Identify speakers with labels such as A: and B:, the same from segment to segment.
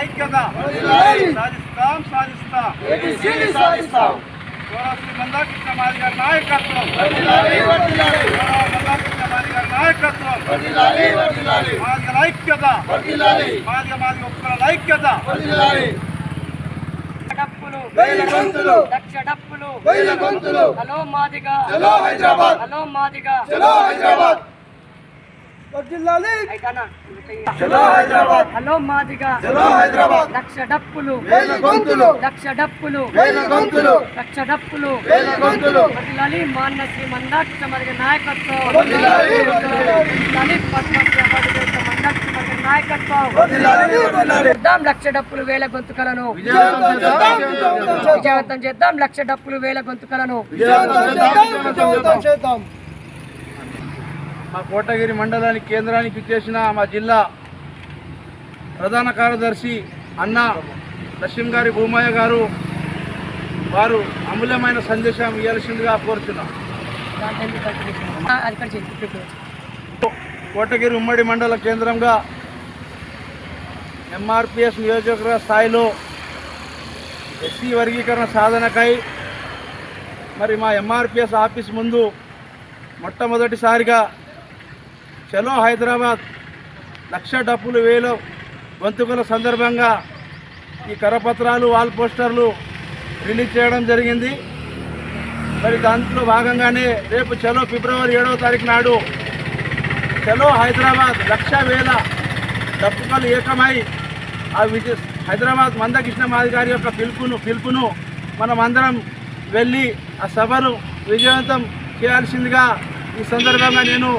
A: ఐక్యత సాధిస్తాం మందాకృష్ణ మాదిగ నాయకత్వం మాదిగ ఐక్యత మాదిగ ఒక్కల ఐక్యత
B: లక్ష డప్పులు hello Madiga hello Madiga hello Madiga లక్ష డప్పులు వర్ధిల్లాలి మాన్న శ్రీ మందాకృష్ణ మాదిగ నాయకత్వం పద్మశ్రీ మందాకృష్ణ మాదిగ నాయకత్వం లక్ష డప్పులు వేల గొంతుకలను విజయవంతం చేద్దాం లక్ష డప్పులు వేల గొంతుకలను
A: మా కోటగిరి మండలానికి కేంద్రానికి ఇచ్చేసిన మా జిల్లా ప్రధాన కార్యదర్శి అన్న లక్ష్మీ గారి భూమయ్య గారు వారు అమూల్యమైన సందేశం ఇవ్వాల్సిందిగా కోరుతున్నాం. కోటగిరి ఉమ్మడి మండల కేంద్రంగా ఎంఆర్పిఎస్ నియోజకవర్గ స్థాయిలో ఎస్సీ వర్గీకరణ సాధనకై మరి మా ఎంఆర్పిఎస్ ఆఫీస్ ముందు మొట్టమొదటిసారిగా చలో హైదరాబాద్ లక్ష డప్పులు వేల గొంతుకల సందర్భంగా ఈ కరపత్రాలు వాల్ పోస్టర్లు రిలీజ్ చేయడం జరిగింది. మరి దాంట్లో భాగంగానే రేపు చలో ఫిబ్రవరి 7వ తారీఖు నాడు చలో హైదరాబాద్ లక్ష వేల డప్పుకలు ఏకమై ఆ హైదరాబాద్ మందకృష్ణ మాదిగ గారి యొక్క పిలుపును మనమందరం వెళ్ళి ఆ సభను విజయవంతం చేయాల్సిందిగా ఈ సందర్భంగా నేను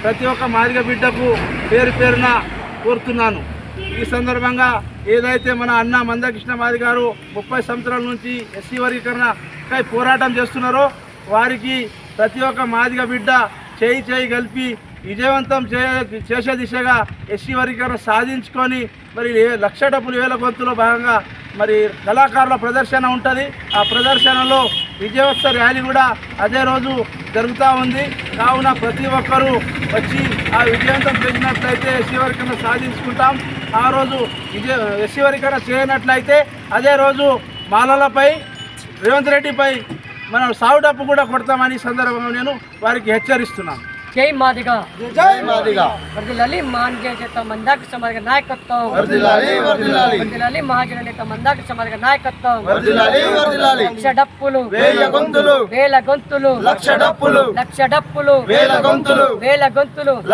A: ప్రతి ఒక్క మాదిగ బిడ్డకు పేరు పేరున కోరుతున్నాను. ఈ సందర్భంగా ఏదైతే మన అన్న మందకృష్ణ మాదిగ గారు 30 సంవత్సరాల నుంచి ఎస్సీ వర్గీకరణకై పోరాటం చేస్తున్నారో వారికి ప్రతి ఒక్క మాదిగ బిడ్డ చేయి కలిపి విజయవంతం చేసే దిశగా ఎస్సీ వర్గీకరణ సాధించుకొని మరి లక్ష డప్పులు వేల గొంతులో భాగంగా మరి కళాకారుల ప్రదర్శన ఉంటుంది. ఆ ప్రదర్శనలో విజయోత్సవ ర్యాలీ కూడా అదే రోజు జరుగుతూ ఉంది. కావున ప్రతి ఒక్కరూ వచ్చి ఆ విజయవంతం చేసినట్లయితే ఎస్సీ వర్గీకరణ సాధించుకుంటాం. ఆ రోజు ఎస్సీ వర్గీకరణ చేయనట్లయితే అదే రోజు మాలలపై రేవంత్ రెడ్డిపై మనం సాగు డప్పు కూడా కొడతామని సందర్భంగా నేను వారికి హెచ్చరిస్తున్నాను.
B: జై మాదిగ వర్ధిల్లాలి మాదిగ చేత మందాకృష్ణ మాదిగ నాయకత్వం వర్ధిల్లాలి మహాజన నేత మందాకృష్ణ మాదిగ నాయకత్వం లక్ష డప్పులు వేల గొంతులు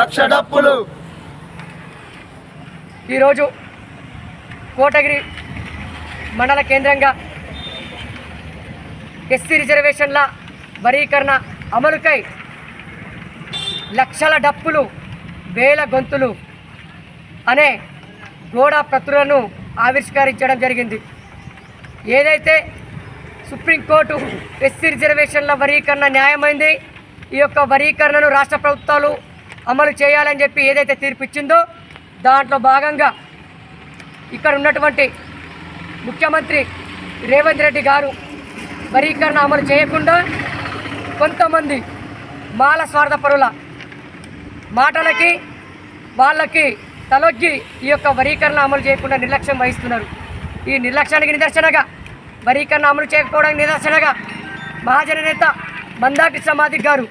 B: ఈరోజు కోటగిరి మండల కేంద్రంగా ఎస్సీ రిజర్వేషన్ల వర్గీకరణ అమలుకై లక్షల డప్పులు వేల గొంతులు అనే గోడ ప్రతులను ఆవిష్కరించడం జరిగింది. ఏదైతే సుప్రీంకోర్టు ఎస్సీ రిజర్వేషన్ల వర్గీకరణ న్యాయమైంది, ఈ యొక్క వర్గీకరణను రాష్ట్ర ప్రభుత్వాలు అమలు చేయాలని చెప్పి ఏదైతే తీర్పు ఇచ్చిందో దాంట్లో భాగంగా ఇక్కడ ఉన్నటువంటి ముఖ్యమంత్రి రేవంత్ రెడ్డి గారు వర్గీకరణ అమలు చేయకుండా కొంతమంది మాల స్వార్థపరుల మాటలకి వాళ్ళకి తలొగ్గి ఈ యొక్క వర్గీకరణ అమలు చేయకుండా నిర్లక్ష్యం వహిస్తున్నారు. ఈ నిర్లక్ష్యానికి నిదర్శనగా వర్గీకరణ అమలు చేయకపోవడానికి నిదర్శనగా మహాజన నేత మందాకృష్ణ మాదిగ గారు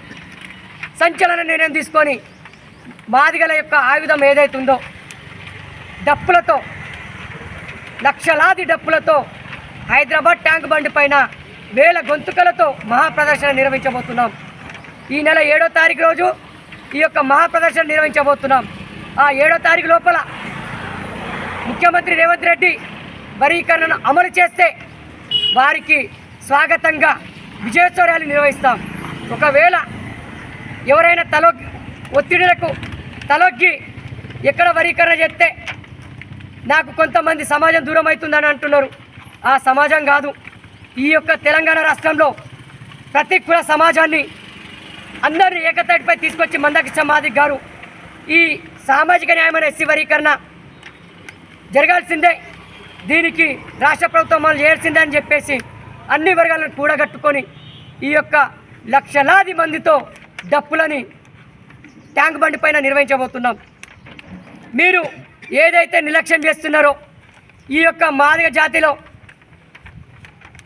B: సంచలన నిర్ణయం తీసుకొని మాదిగల యొక్క ఆయుధం ఏదైతుందో డప్పులతో లక్షలాది డప్పులతో హైదరాబాద్ ట్యాంక్ బండి పైన వేల గొంతుకలతో మహాప్రదర్శన నిర్వహించబోతున్నాం. ఈ నెల 7వ తారీఖు రోజు ఈ యొక్క మహాప్రదర్శన నిర్వహించబోతున్నాం. ఆ 7వ తారీఖు లోపల ముఖ్యమంత్రి రేవంత్ రెడ్డి వర్గీకరణను అమలు చేస్తే వారికి స్వాగతంగా విజయోత్సవ ర్యాలీ నిర్వహిస్తాం. ఒకవేళ ఎవరైనా ఒత్తిడిలకు తలొగ్గి ఎక్కడ వర్గీకరణ చేస్తే నాకు కొంతమంది సమాజం దూరం అవుతుందని అంటున్నారు. ఆ సమాజం కాదు, ఈ యొక్క తెలంగాణ రాష్ట్రంలో ప్రతి కుల సమాజాన్ని అందరినీ ఏకతాటిపై తీసుకొచ్చి మందాకృష్ణ మాదిగ గారు ఈ సామాజిక న్యాయమైన ఎస్సీ వర్గీకరణ జరగాల్సిందే, దీనికి రాష్ట్ర ప్రభుత్వం అమలు చేయాల్సిందే అని చెప్పేసి అన్ని వర్గాలను కూడగట్టుకొని ఈ యొక్క లక్షలాది మందితో డప్పులని ట్యాంక్ బండి పైన నిర్వహించబోతున్నాం. మీరు ఏదైతే నిర్లక్ష్యం చేస్తున్నారో ఈ యొక్క మాదిగ జాతిలో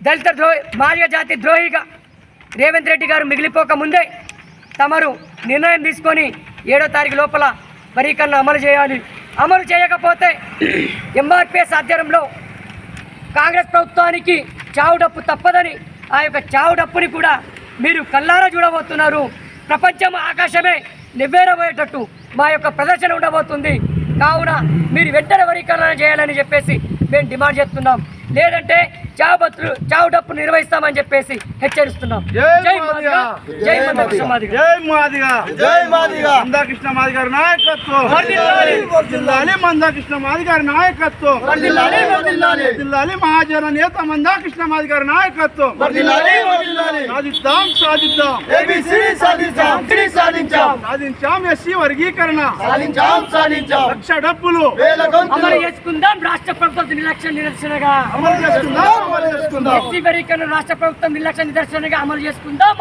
B: దళిత మాదిగ జాతి ద్రోహిగా రేవంత్ రెడ్డి గారు మిగిలిపోక ముందే తమరు నిర్ణయం తీసుకొని 7వ తారీఖు లోపల వర్గీకరణ అమలు చేయాలి. అమలు చేయకపోతే ఎంఆర్పిఎస్ ఆధ్వర్యంలో కాంగ్రెస్ ప్రభుత్వానికి చావుడప్పు తప్పదని ఆ యొక్క చావుడప్పుని కూడా మీరు కళ్ళారా చూడబోతున్నారు. ప్రపంచం ఆకాశమే నివ్వేరబోయేటట్టు మా యొక్క ప్రదర్శన ఉండబోతుంది. కావున మీరు వెంటనే వర్గీకరణ చేయాలని చెప్పేసి మేము డిమాండ్ చేస్తున్నాం. లేదంటే చావుడప్పు నిర్వహిస్తామని చెప్పేసి హెచ్చరిస్తున్నాం. జై మాదిగ, జై మందాకృష్ణ మాదిగ,
A: జై మాదిగ, జై మాదిగ. మందాకృష్ణ మాదిగ గారి నాయకత్వం వర్ధిల్లాలి. మందాకృష్ణ మాదిగ గారి నాయకత్వం వర్ధిల్లాలి. వర్ధిల్లాలి. మహాజన నేత మందాకృష్ణ మాదిగ గారి నాయకత్వం వర్ధిల్లాలి. సాధిద్దాం, సాధిద్దాం, సాధించాం. ఎస్సీ వర్గీకరణ లక్ష డబ్బులు
B: అమలు చేసుకుందాం. రాష్ట్ర ప్రభుత్వం నిర్లక్ష్య నిరసనగా
A: అమలు చేసుకుందాం.
B: ఎస్సీ వర్గీకరణ రాష్ట్ర ప్రభుత్వం నిర్లక్ష్య నిదర్శనగా అమలు చేసుకుందాం.